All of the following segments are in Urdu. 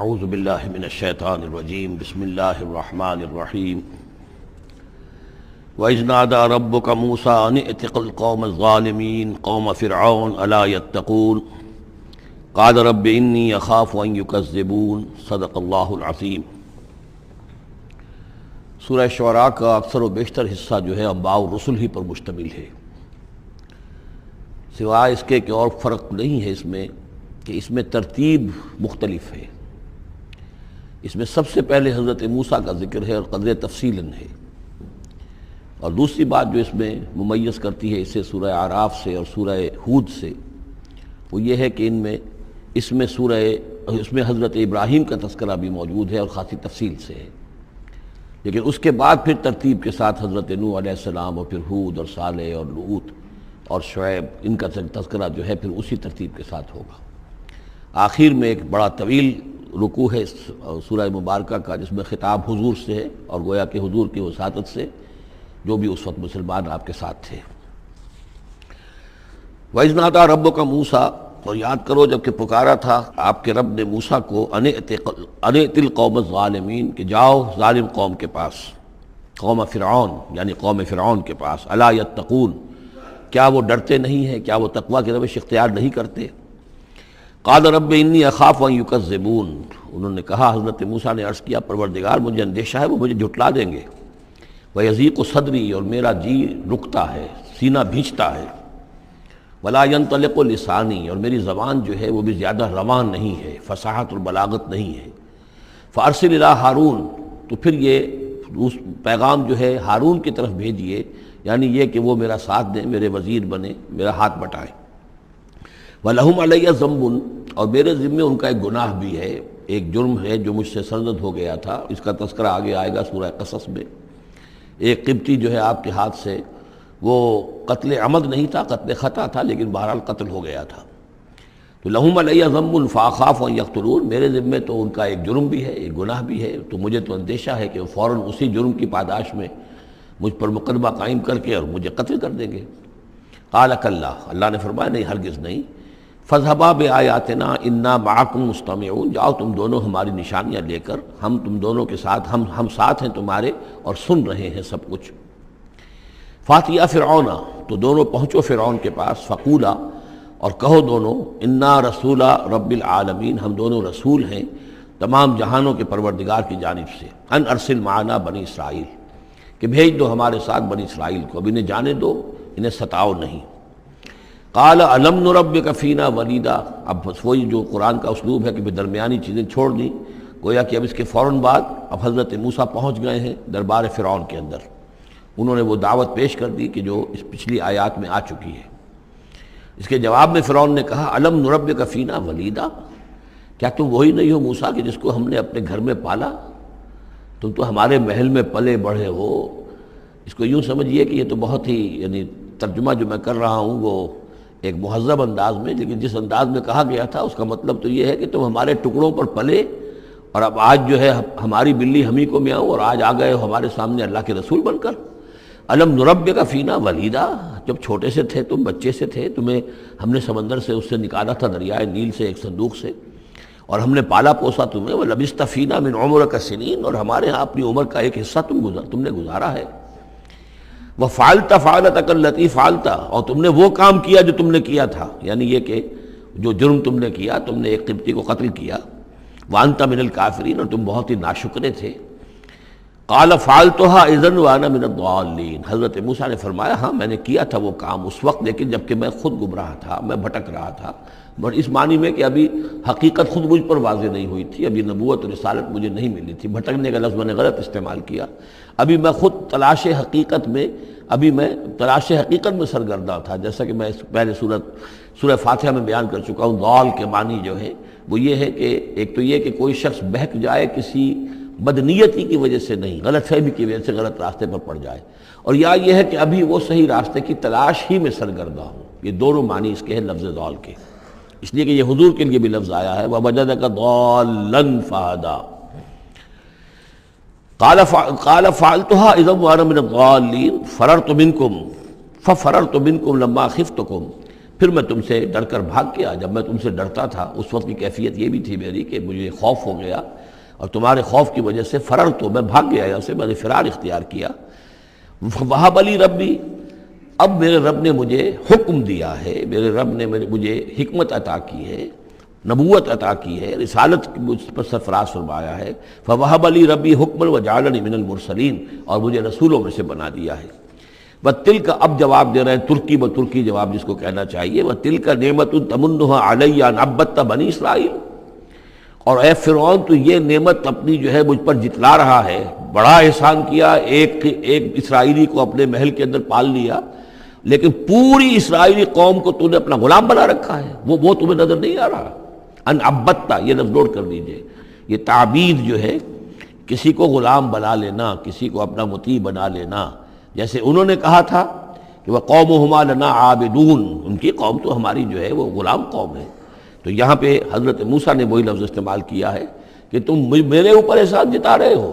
اعوذ باللہ من الشیطان الرجیم بسم اللہ الرحمن الرحیم وَإِذْ نَادَى رَبُّكَ مُوسَىٰ أَنِ ائْتِ الْقَوْمَ الظَّالِمِينَ قَوْمَ فِرْعَوْنَ أَلَا يَتَّقُونَ قَالَ رَبِّ إِنِّي أَخَافُ أَن يُكَذِّبُونَ صدق اللہ العظیم۔ سورہ شعراء کا اکثر و بیشتر حصہ جو ہے انباء الرسل ہی پر مشتمل ہے، سوائے اس کے کہ اور فرق نہیں ہے اس میں کہ اس میں ترتیب مختلف ہے۔ اس میں سب سے پہلے حضرت موسیٰ کا ذکر ہے اور قدر تفصیلاً ہے، اور دوسری بات جو اس میں ممیز کرتی ہے اسے سورہ اعراف سے اور سورہ ہود سے، وہ یہ ہے کہ اس میں حضرت ابراہیم کا تذکرہ بھی موجود ہے اور خاصی تفصیل سے ہے، لیکن اس کے بعد پھر ترتیب کے ساتھ حضرت نوح علیہ السلام اور پھر ہود اور صالح اور لوط اور شعیب، ان کا تذکرہ جو ہے پھر اسی ترتیب کے ساتھ ہوگا۔ آخر میں ایک بڑا طویل رکوع ہے سورہ مبارکہ کا، جس میں خطاب حضور سے ہے اور گویا کہ حضور کی وساطت سے جو بھی اس وقت مسلمان آپ کے ساتھ تھے۔ وَإِذْ نَادَىٰ رَبُّكَ مُوسَىٰ، اور یاد کرو جب کہ پکارا تھا آپ کے رب نے موسیٰ کو أَنِ ائْتِ الْقَوْمَ الظَّالِمِينَ، کہ جاؤ ظالم قوم کے پاس، قوم فرعون یعنی قوم فرعون کے پاس، أَلَا يَتَّقُونَ، کیا وہ ڈرتے نہیں ہیں، کیا وہ تقویٰ کی روش اختیار نہیں کرتے؟ قال رب انی اخاف ان یکذبون، انہوں نے کہا، حضرت موسیٰ نے عرض کیا، پروردگار مجھے اندیشہ ہے وہ مجھے جھٹلا دیں گے، ویضیق صدری، اور میرا جی رکتا ہے، سینہ بھینچتا ہے، ولا ینطلق لسانی، اور میری زبان جو ہے وہ بھی زیادہ رواں نہیں ہے، فصاحت اور بلاغت نہیں ہے، فارسل الی ہارون، تو پھر یہ پیغام جو ہے ہارون کی طرف بھیجیے، یعنی یہ کہ وہ میرا ساتھ دیں، میرے وزیر بنے، میرا ہاتھ بٹائیں۔ وَلَهُمْ عَلَيَّ ذَنْبٌ، اور میرے ذمے ان کا ایک گناہ بھی ہے، ایک جرم ہے جو مجھ سے سرزد ہو گیا تھا، اس کا تذکرہ آگے آئے گا سورہ قصص میں۔ ایک قبطی جو ہے آپ کے ہاتھ سے، وہ قتل عمد نہیں تھا، قتل خطا تھا، لیکن بہرحال قتل ہو گیا تھا۔ تو لَهُمْ عَلَيَّ ذَنْبٌ فَأَخَافُ أَن يَقْتُلُونِ، میرے ذمے تو ان کا ایک جرم بھی ہے، ایک گناہ بھی ہے، تو مجھے تو اندیشہ ہے کہ وہ فوراً اسی جرم کی پاداش میں مجھ پر مقدمہ قائم کر کے اور مجھے قتل کر دیں گے۔ قَالَ كَلَّا، اللہ نے فرمایا نہیں، ہرگز نہیں، فَاذْهَبَا بِآيَاتِنَا إِنَّا مَعَكُمْ مُسْتَمِعُونَ، جاؤ تم دونوں ہماری نشانیاں لے کر، ہم تم دونوں کے ساتھ، ہم ساتھ ہیں تمہارے اور سن رہے ہیں سب کچھ۔ فَأْتِيَا فِرْعَوْنَ، تو دونوں پہنچو فرعون کے پاس، فَقُولَا، اور کہو دونوں، إِنَّا رَسُولَ رَبِّ الْعَالَمِينَ، ہم دونوں رسول ہیں تمام جہانوں کے پروردگار کی جانب سے، أَنْ أَرْسِلْ مَعَنَا بنی اسرائیل، کہ بھیج دو ہمارے ساتھ بنی اسرائیل کو، اب انہیں جانے دو، انہیں ستاؤ نہیں۔ قال الم نربک فینا ولیدا، اب وہی جو قرآن کا اسلوب ہے کہ درمیانی چیزیں چھوڑ دیں، گویا کہ اب اس کے فوراً بعد اب حضرت موسیٰ پہنچ گئے ہیں دربار فرعون کے اندر، انہوں نے وہ دعوت پیش کر دی کہ جو اس پچھلی آیات میں آ چکی ہے۔ اس کے جواب میں فرعون نے کہا، الم نربک فینا ولیدا، کیا تم وہی نہیں ہو موسیٰ کہ جس کو ہم نے اپنے گھر میں پالا؟ تم تو ہمارے محل میں پلے بڑھے ہو۔ اس کو یوں سمجھیے کہ یہ تو بہت ہی، یعنی ترجمہ جو میں کر رہا ہوں وہ ایک مہذب انداز میں، لیکن جس انداز میں کہا گیا تھا اس کا مطلب تو یہ ہے کہ تم ہمارے ٹکڑوں پر پلے، اور اب آج جو ہے ہماری بلی ہم ہی کو میاؤں، اور آج آ گئے ہو ہمارے سامنے اللہ کے رسول بن کر۔ الم نربک فینا ولیدا، جب چھوٹے سے تھے تم، بچے سے تھے، تمہیں ہم نے سمندر سے اس سے نکالا تھا، دریائے نیل سے، ایک صندوق سے، اور ہم نے پالا پوسا تمہیں، وَلَبِثْتَ فِينَا مِنْ عُمُرِكَ سِنِينَ، اور ہمارے ہاں اپنی عمر کا ایک حصہ تم نے گزارا ہے۔ وَفَعَلْتَ فَعَلَتَكَ الَّتِي فَعَلْتَ، اور تم نے وہ کام کیا جو تم نے کیا تھا، یعنی یہ کہ جو جرم تم نے کیا، تم نے ایک قبطی کو قتل کیا، وَأَنْتَ مِنَ الْكَافِرِينَ، اور تم بہت ہی ناشکرے تھے۔ قَالَ فَعَلْتُهَا إِذًا وَأَنَا مِنَ الضَّالِّينَ، حضرت موسیٰ نے فرمایا، ہاں میں نے کیا تھا وہ کام اس وقت، لیکن جبکہ میں خود گمراہ تھا، میں بھٹک رہا تھا، بٹ اس معنی میں کہ ابھی حقیقت خود مجھ پر واضح نہیں ہوئی تھی، ابھی نبوت اور رسالت مجھے نہیں ملی تھی، بھٹکنے کا لفظ میں نے غلط استعمال کیا، ابھی میں خود تلاش حقیقت میں سرگرداں تھا، جیسا کہ میں پہلے سورہ فاتحہ میں بیان کر چکا ہوں۔ ضال کے معنی جو ہے وہ یہ ہے کہ ایک تو یہ کہ کوئی شخص بہک جائے کسی بدنیتی کی وجہ سے نہیں، غلط فہمی کی وجہ سے غلط راستے پر پڑ جائے، اور یا یہ ہے کہ ابھی وہ صحیح راستے کی تلاش ہی میں سرگرداں ہوں، یہ دونوں معنی اس کے ہیں لفظ ضال کے، اس لیے کہ یہ حضور کے لیے بھی لفظ آیا ہے، وَوَجَدَكَ ضَالًّا فَهَدَىٰ۔ قال فعلتها اذا وانا من الضالين فررت منكم لما خفتكم، پھر میں تم سے ڈر کر بھاگ گیا. جب میں تم سے ڈرتا تھا اس وقت کی کیفیت یہ بھی تھی میری کہ مجھے خوف ہو گیا، اور تمہارے خوف کی وجہ سے فرر تو میں بھاگ گیا یہاں سے، میں نے فرار اختیار کیا. وہب لی ربی، اب میرے رب نے مجھے حکم دیا ہے، میرے رب نے مجھے حکمت عطا کی ہے، نبوت عطا کی ہے، رسالت مجھ پر سرفراز فرمایا ہے. فوہب لی ربی حکما وجعلنی من المرسلین، اور مجھے رسولوں میں سے بنا دیا ہے. وَتِلْكَ، اب جواب دے رہے ہیں ترکی بترکی جواب جس کو کہنا چاہیے. وَتِلْكَ نِعْمَةٌ تَمُنُّهَا عَلَيَّ أَنْ عَبَّدْتَ بَنِي اسرائیل، اور اے فرعون تو یہ نعمت اپنی جو ہے مجھ پر جتلا رہا ہے، بڑا احسان کیا، ایک اسرائیلی کو اپنے محل کے اندر پال لیا، لیکن پوری اسرائیلی قوم کو تو نے اپنا غلام بنا رکھا ہے، وہ تمہیں نظر نہیں آ رہا. ان عبدتا، یہ لفظ نوٹ کر لیجئے، یہ تعبید جو ہے کسی کو غلام بنا لینا، کسی کو اپنا مطیع بنا لینا. جیسے انہوں نے کہا تھا کہ وَقَوْمُهُمَا لَنَا عَابِدُونَ، ان کی قوم تو ہماری جو ہے وہ غلام قوم ہے. تو یہاں پہ حضرت موسیٰ نے وہی لفظ استعمال کیا ہے کہ تم میرے اوپر احسان جتا رہے ہو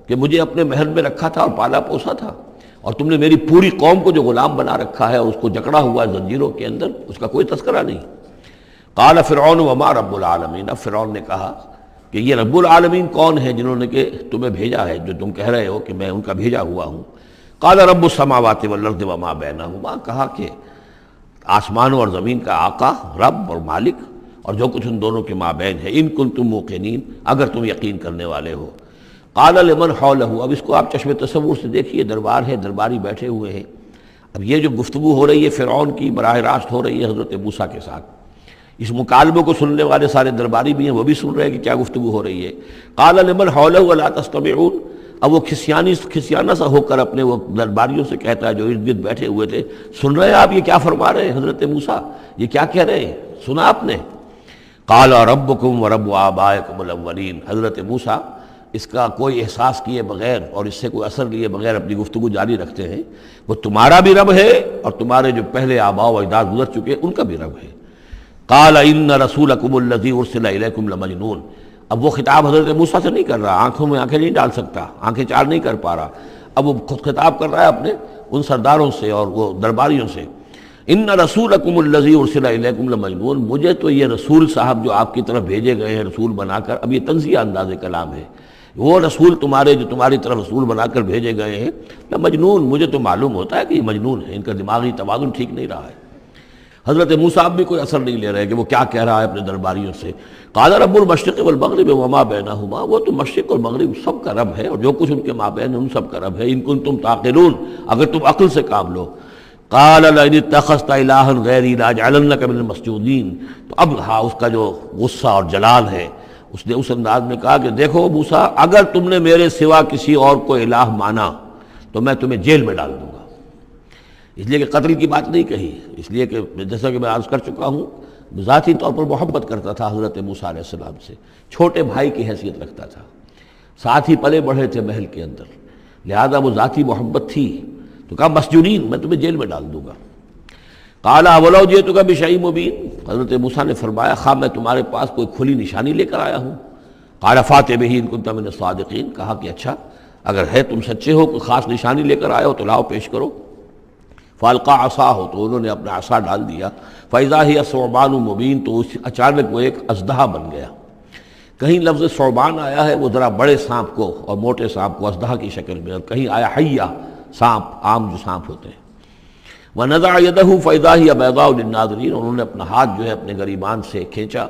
کہ مجھے اپنے محل میں رکھا تھا اور پالا پوسا تھا، اور تم نے میری پوری قوم کو جو غلام بنا رکھا ہے اور اس کو جکڑا ہوا ہے زنجیروں کے اندر، اس کا کوئی تذکرہ نہیں. قال فرعون وما رب العالمین، اب فرعون نے کہا کہ یہ رب العالمین کون ہے جنہوں نے کہ تمہیں بھیجا ہے، جو تم کہہ رہے ہو کہ میں ان کا بھیجا ہوا ہوں. قال رب السماوات والارض وما بینہما، کہا کہ آسمانوں اور زمین کا آقا، رب اور مالک، اور جو کچھ ان دونوں کے مابین ہے. ان کنتم موقنین، اگر تم یقین کرنے والے ہو. قال لمن حولہ، اب اس کو آپ چشم تصور سے دیکھیے، دربار ہے، درباری بیٹھے ہوئے ہیں. اب یہ جو گفتگو ہو رہی ہے فرعون کی براہ راست ہو رہی ہے حضرت موسیٰ کے ساتھ. اس مکالمے کو سننے والے سارے درباری بھی ہیں، وہ بھی سن رہے ہیں کہ کیا گفتگو ہو رہی ہے. قال لمن حولہ الا تستمعون، اب وہ کھسیانہ سا ہو کر اپنے وہ درباریوں سے کہتا ہے جو ارد گرد بیٹھے ہوئے تھے، سن رہے ہیں آپ یہ کیا فرما رہے ہیں حضرت موسیٰ، یہ کیا کہہ رہے ہیں، سنا آپ نے؟ قال ربکم ورب آبائکم الاولین، حضرت موسیٰ اس کا کوئی احساس کیے بغیر اور اس سے کوئی اثر لیے بغیر اپنی گفتگو جاری رکھتے ہیں. وہ تمہارا بھی رب ہے اور تمہارے جو پہلے آباء و اجداد گزر چکے ان کا بھی رب ہے. قال ان رسولکم الذی ارسل الیکم لمجنون، اب وہ خطاب حضرت موسیٰ سے نہیں کر رہا، آنکھوں میں آنکھیں نہیں ڈال سکتا، آنکھیں چار نہیں کر پا رہا، اب وہ خود خطاب کر رہا ہے اپنے ان سرداروں سے اور وہ درباریوں سے. ان رسولکم الذی ارسل الیکم لمجنون، مجھے تو یہ رسول صاحب جو آپ کی طرف بھیجے گئے ہیں رسول بنا کر، اب یہ تنزیہ انداز کلام ہے، وہ رسول تمہارے جو تمہاری طرف رسول بنا کر بھیجے گئے ہیں مجنون، مجھے تو معلوم ہوتا ہے کہ یہ مجنون ہے، ان کا دماغی توازن ٹھیک نہیں رہا ہے. حضرت موسیٰ بھی کوئی اثر نہیں لے رہے کہ وہ کیا کہہ رہا ہے اپنے درباریوں سے. قال رب المشرق والمغرب وما بینہما، وہ تو مشرق اور مغرب سب کا رب ہے اور جو کچھ ان کے مابین ہے ان سب کا رب ہے. ان کنتم تعقلون، اگر تم عقل سے کام لو. قال لئن اتخذت الہا غیری لاجعلنک من المسجونین، تو اب ہاں اس کا جو غصہ اور جلال ہے، اس نے اس انداز میں کہا کہ دیکھو موسیٰ، اگر تم نے میرے سوا کسی اور کو الہ مانا تو میں تمہیں جیل میں ڈال دوں گا. اس لیے کہ قتل کی بات نہیں کہی، اس لیے کہ جیسا کہ میں عرض کر چکا ہوں ذاتی طور پر محبت کرتا تھا حضرت موسیٰ علیہ السلام سے، چھوٹے بھائی کی حیثیت رکھتا تھا، ساتھ ہی پلے بڑھے تھے محل کے اندر، لہذا وہ ذاتی محبت تھی. تو کہا مسجونین، میں تمہیں جیل میں ڈال دوں گا. قال اولو جئتک بشیء مبین، حضرت موسیٰ نے فرمایا خواہ میں تمہارے پاس کوئی کھلی نشانی لے کر آیا ہوں. قال فات بہ ان کنت من الصادقین، کہا کہ اچھا اگر ہے تم سچے ہو، کوئی خاص نشانی لے کر آئے ہو تو لاؤ پیش کرو. فالقا عصاہ، تو انہوں نے اپنا عصا ڈال دیا. فاذا ہی ثعبان مبین، تو اچانک وہ ایک اژدہا بن گیا. کہیں لفظ ثعبان آیا ہے وہ ذرا بڑے سانپ کو اور موٹے سانپ کو اژدہا کی شکل میں، اور کہیں آیا حیہ، سانپ، عام جو سانپ ہوتے ہیں. وَنَزَعَ يَدَهُ فَإِذَا هِيَ بَيْضَاءُ لِلنَّاظِرِينَ، انہوں نے اپنا ہاتھ جو ہے اپنے گریبان سے کھینچا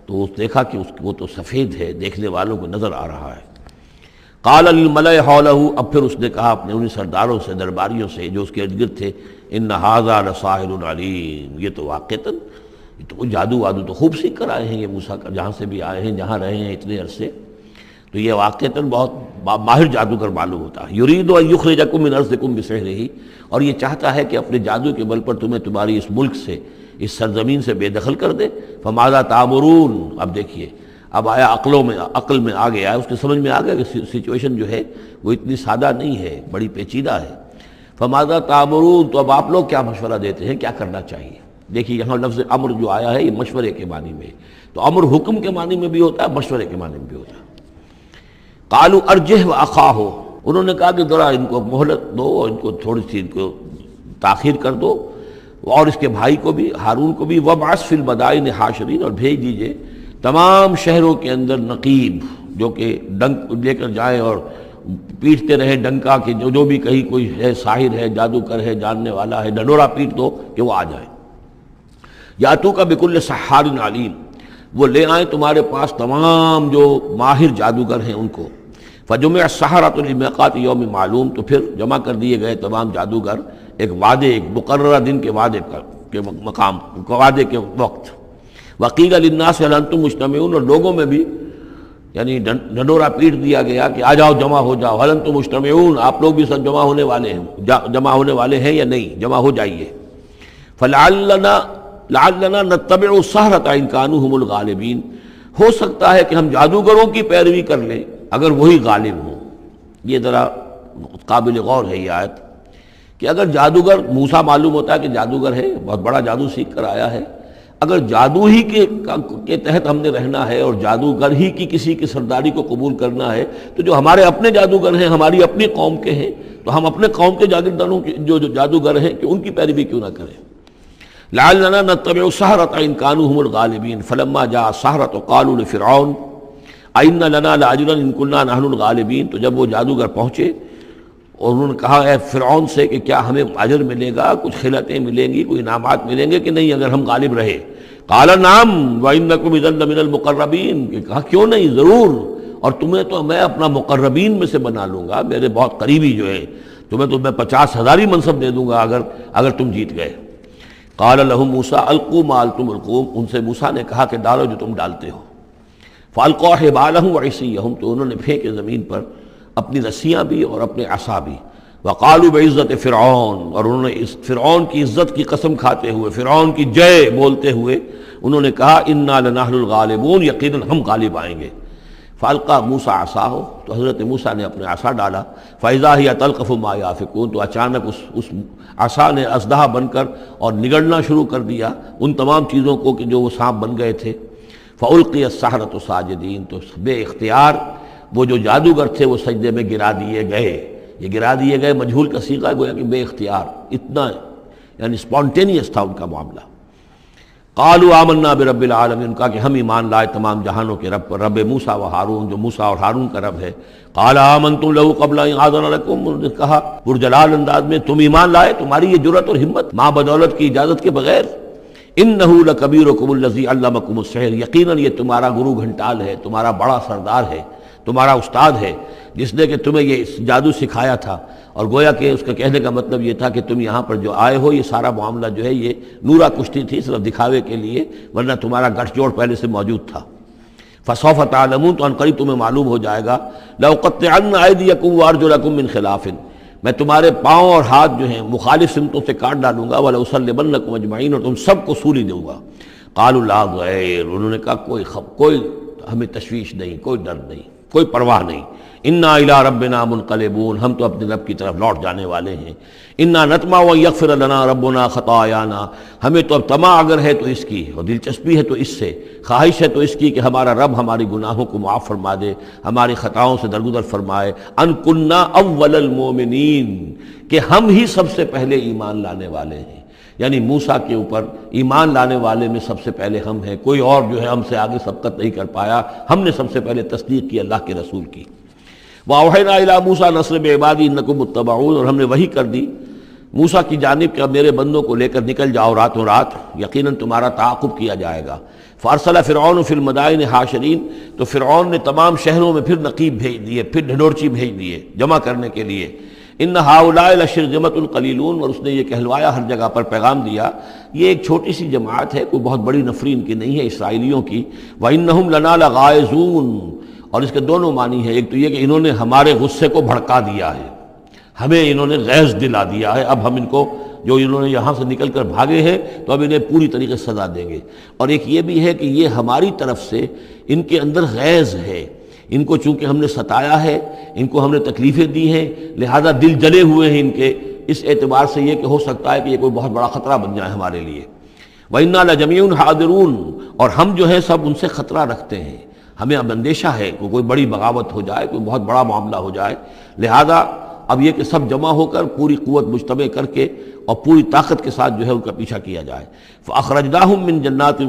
تو دیکھا کہ وہ تو سفید ہے، دیکھنے والوں کو نظر آ رہا ہے. قال للملأ حوله، اب پھر اس نے کہا اپنے انہیں سرداروں سے، درباریوں سے جو اس کے ارد گرد تھے، ان ھذا لساحر علیم، یہ تو واقعتاً یہ تو جادو وادو تو خوب سیکھ کر آئے ہیں یہ موسیٰ کا، جہاں سے بھی آئے ہیں، جہاں رہے ہیں اتنے عرصے، تو یہ واقعتاً بہت ماہر جادوگر معلوم ہوتا ہے. یرید ان یخرجکم من ارضکم بسحرہ، اور یہ چاہتا ہے کہ اپنے جادو کے بل پر تمہیں تمہاری اس ملک سے، اس سرزمین سے بے دخل کر دے. فماذا تأمرون، اب دیکھیے اب آیا عقل میں آ گیا، اس کے سمجھ میں آ گیا کہ سچویشن جو ہے وہ اتنی سادہ نہیں ہے، بڑی پیچیدہ ہے. فماذا تأمرون، تو اب آپ لوگ کیا مشورہ دیتے ہیں، کیا کرنا چاہیے. دیکھیے یہاں لفظ امر جو آیا ہے یہ مشورے کے معنی میں، تو امر حکم کے معنی میں بھی ہوتا ہے، مشورے کے معنی میں بھی ہوتا ہے. قالوا ارجہ واخاہ، انہوں نے کہا کہ ذرا ان کو مہلت دو اور ان کو تھوڑی سی ان کو تاخیر کر دو، اور اس کے بھائی کو بھی ہارون کو بھی، وابعث فی المدائن حاشرین، اور بھیج دیجئے تمام شہروں کے اندر نقیب جو کہ ڈنک لے کر جائیں اور پیٹتے رہے ڈنکا کہ جو بھی کہیں کوئی ہے ساحر ہے جادوگر ہے جاننے والا ہے ڈنڈورا پیٹ دو کہ وہ آ جائے۔ یاتو کا بکل سحار علیم، وہ لے آئیں تمہارے پاس تمام جو ماہر جادوگر ہیں ان کو۔ فجمع السحرۃ لمیقات یوم معلوم، تو پھر جمع کر دیے گئے تمام جادوگر ایک وعدے، ایک مقررہ دن کے وعدے کے مقام، وعدے کے وقت۔ وقیل للناس هل انتم مجتمعون، اور لوگوں میں بھی یعنی ڈنڈورا پیٹ دیا گیا کہ آ جاؤ جمع ہو جاؤ، هل انتم مجتمعون، آپ لوگ بھی سب جمع ہونے والے ہیں یا نہیں، جمع ہو جائیے۔ لعلنا نتبع السحرۃ ان كانوا هم الغالبین، ہو سکتا ہے کہ ہم جادوگروں کی پیروی کر لیں اگر وہی غالب ہوں۔ یہ ذرا قابل غور ہے یہ آیت کہ اگر جادوگر، موسیٰ معلوم ہوتا ہے کہ جادوگر ہے، بہت بڑا جادو سیکھ کر آیا ہے، اگر جادو ہی کے تحت ہم نے رہنا ہے اور جادوگر ہی کی کسی کی سرداری کو قبول کرنا ہے، تو جو ہمارے اپنے جادوگر ہیں، ہماری اپنی قوم کے ہیں، تو ہم اپنے قوم کے جاگیرداروں جو جادوگر ہیں کہ ان کی پیروی کیوں نہ کریں۔ لعلنا نتبع السحرۃ ان كانوا هم الغالبین فلما جاء السحرۃ قالوا لفرعون ائن لنا لاجرا ان كنا نحن الغالبین، تو جب وہ جادوگر پہنچے اور انہوں نے کہا اے فرعون سے کہ کیا ہمیں اجر ملے گا، کچھ خلعتیں ملیں گی، کوئی انعامات ملیں گے کہ نہیں اگر ہم غالب رہے؟ قال نعم وانکم اذا لمن المقربین، کہ کہا کیوں نہیں، ضرور، اور تمہیں تو میں اپنا مقربین میں سے بنا لوں گا، میرے بہت قریبی جو ہیں، تمہیں تو میں 50,000 منصب دے دوں گا اگر تم جیت گئے۔ قال لهم موسیٰ القوا ما انتم ملقون، ان سے موسیٰ نے کہا کہ ڈالو جو تم ڈالتے ہو۔ فالقوا حبالهم وعصیهم، تو انہوں نے پھینکے زمین پر اپنی رسیاں بھی اور اپنے عصا بھی۔ وقالوا بعزت فرعون، اور انہوں نے اس فرعون کی عزت کی قسم کھاتے ہوئے، فرعون کی جے بولتے ہوئے انہوں نے کہا انا لنحن الغالبون، یقیناً ہم غالب آئیں گے۔ فالقى موسیٰ عصاہ، تو حضرت موسیٰ نے اپنے عصا ڈالا۔ فاذا هي تلقف ما يافكون، تو اچانک اس عصا نے اسدحہ بن کر اور نگڑنا شروع کر دیا ان تمام چیزوں کو کہ جو وہ سانپ بن گئے تھے۔ فالقي السحرة ساجدين، تو بے اختیار وہ جو جادوگر تھے وہ سجدے میں گرا دیے گئے۔ یہ گرا دیے گئے مجہول کا صیغہ ہے، گویا کہ بے اختیار، اتنا یعنی اسپونٹینیس تھا ان کا معاملہ۔ قالوا آمنا برب العالمین، کہا کہ ہم ایمان لائے تمام جہانوں کے رب پر، رب موسیٰ و ہارون، جو موسیٰ اور ہارون کا رب ہے۔ قال آمنتم له قبل ان آذن لكم، انہوں نے کہا پرجلال انداز میں تم ایمان لائے، تمہاری یہ جرأت اور ہمت ماں بدولت کی اجازت کے بغیر۔ انہ لکبیرکم الذی علمکم السحر، یقیناً یہ تمہارا گرو گھنٹال ہے، تمہارا بڑا سردار ہے، تمہارا استاد ہے، جس نے کہ تمہیں یہ جادو سکھایا تھا۔ اور گویا کہ اس کا کہنے کا مطلب یہ تھا کہ تم یہاں پر جو آئے ہو، یہ سارا معاملہ جو ہے یہ نورا کشتی تھی، صرف دکھاوے کے لیے، ورنہ تمہارا گٹھ جوڑ پہلے سے موجود تھا۔ فسوف تعلمون، تو ان قریب تمہیں معلوم ہو جائے گا۔ لأقطعن أيديكم وأرجلكم من خلاف، میں تمہارے پاؤں اور ہاتھ جو ہیں مخالف سمتوں سے کاٹ ڈالوں گا۔ وَلَأُصَلِّبَنَّكُمْ أَجْمَعِينَ، اور تم سب کو سولی دوں گا۔ قالوا لا ضير، انہوں نے کہا کوئی ہمیں تشویش نہیں، کوئی ڈر نہیں، کوئی پرواہ نہیں۔ انا الی ربنا منقلبون، ہم تو اپنے رب کی طرف لوٹ جانے والے ہیں۔ انا نطمع ان یغفر لنا ربنا خطایانا، ہمیں تو اب طمع اگر ہے تو اس کی، اور دلچسپی ہے تو اس سے، خواہش ہے تو اس کی کہ ہمارا رب ہماری گناہوں کو معاف فرما دے، ہماری خطاؤں سے درگزر فرمائے۔ ان کنا اول المؤمنین، کہ ہم ہی سب سے پہلے ایمان لانے والے ہیں، یعنی موسیٰ کے اوپر ایمان لانے والے میں سب سے پہلے ہم ہیں، کوئی اور جو ہے ہم سے آگے سبقت نہیں کر پایا، ہم نے سب سے پہلے تصدیق کی اللہ کے رسول کی۔ وَأَوْحَيْنَا إِلَىٰ مُوسَىٰ نَصْرِ بِعِبَادِي إِنَّكُمْ مُتَّبَعُونَ، اور ہم نے وحی کر دی موسیٰ کی جانب کہ اب میرے بندوں کو لے کر نکل جاؤ راتوں رات، یقیناً تمہارا تعاقب کیا جائے گا۔ فَأَرْسَلَ فِرْعَوْنُ فِي الْمَدَائِنِ حَاشِرِينَ، تو فرعون نے تمام شہروں میں پھر نقیب بھیج دیے، پھر ڈھنڈورچی بھیج دیے جمع کرنے کے لیے۔ ان ہؤلاء لشرذمۃ قلیلون، اور اس نے یہ کہلوایا ہر جگہ پر پیغام دیا، یہ ایک چھوٹی سی جماعت ہے، کوئی بہت بڑی نفری ان کی نہیں ہے اسرائیلیوں کی۔ وَإِنَّهُمْ لَنَا لَغَائِظُونَ، اور اس کے دونوں معنی ہیں، ایک تو یہ کہ انہوں نے ہمارے غصے کو بھڑکا دیا ہے، ہمیں انہوں نے غیظ دلا دیا ہے، اب ہم ان کو جو انہوں نے یہاں سے نکل کر بھاگے ہیں تو اب انہیں پوری طریقے سے سزا دیں گے۔ اور ایک یہ بھی ہے کہ یہ ہماری طرف سے ان کے اندر غیظ ہے، ان کو چونکہ ہم نے ستایا ہے، ان کو ہم نے تکلیفیں دی ہیں، لہذا دل جلے ہوئے ہیں ان کے، اس اعتبار سے یہ کہ ہو سکتا ہے کہ یہ کوئی بہت بڑا خطرہ بن جائے ہمارے لیے۔ وَإِنَّا لَجَمِيعٌ حَاذِرُونَ، اور ہم جو ہے سب ان سے خطرہ رکھتے ہیں، ہمیں اب اندیشہ ہے کہ کوئی بڑی بغاوت ہو جائے، کوئی بہت بڑا معاملہ ہو جائے، لہذا اب یہ کہ سب جمع ہو کر پوری قوت مجتمع کر کے اور پوری طاقت کے ساتھ جو ہے ان کا پیچھا کیا جائے۔ فَأَخْرَجْنَاهُم مِّن جَنَّاتٍ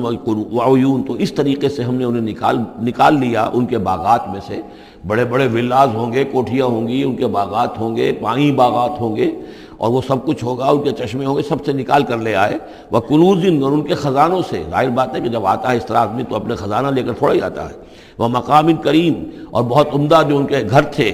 وَعُيُونٍ، تو اس طریقے سے ہم نے انہیں نکال لیا ان کے باغات میں سے، بڑے بڑے ولاز ہوں گے، کوٹھیاں ہوں گی، ان کے باغات ہوں گے، پانی باغات ہوں گے، اور وہ سب کچھ ہوگا، ان کے چشمے ہوں گے، سب سے نکال کر لے آئے۔ وَكُنُوزٍ، اور ان کے خزانوں سے، ظاہر بات ہے کہ جب آتا ہے اس طرح آدمی تو اپنے خزانہ لے کر تھوڑا ہی آتا ہے۔ وَمَقَامٍ کریم، اور بہت عمدہ جو ان کے گھر تھے،